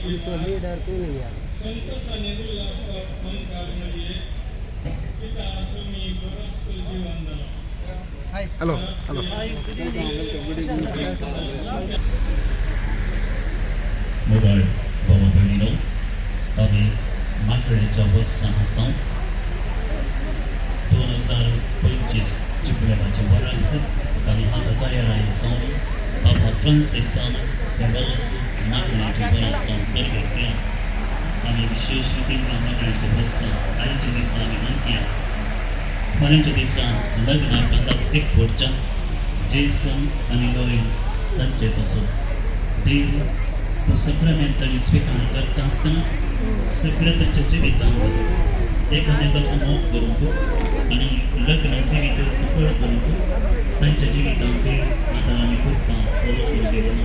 आमचं लीडर तुम्ही या. संत सानेरुल्लाह पंकार म्हणजे पिता स्वामी बरस जीवनदान. Hello hello Modal Bawa Bernino kami मंडळाच्या वसाहसां 2025 Jubileumच्या वर्ष kami handa tayar ay sauni Papa Francisana Pembalas मंडळाच्या वर्ष bergerak kami विशेष रीतीने मंडळाच्या वर्ष आयोजित दिवसांनी अंत्या Maraming disa lagna pandak ekportja Jason आणि Lorin त्यांच्यापासून देव तो सक्रमेंटली स्वीकार करत असताना सगळं त्यांच्या जीवितांत एकमेकासमोर करून तो आणि लग्न जीवित सफळ करून तो त्यांच्या जीवितांत देव आता आम्ही कृपा करून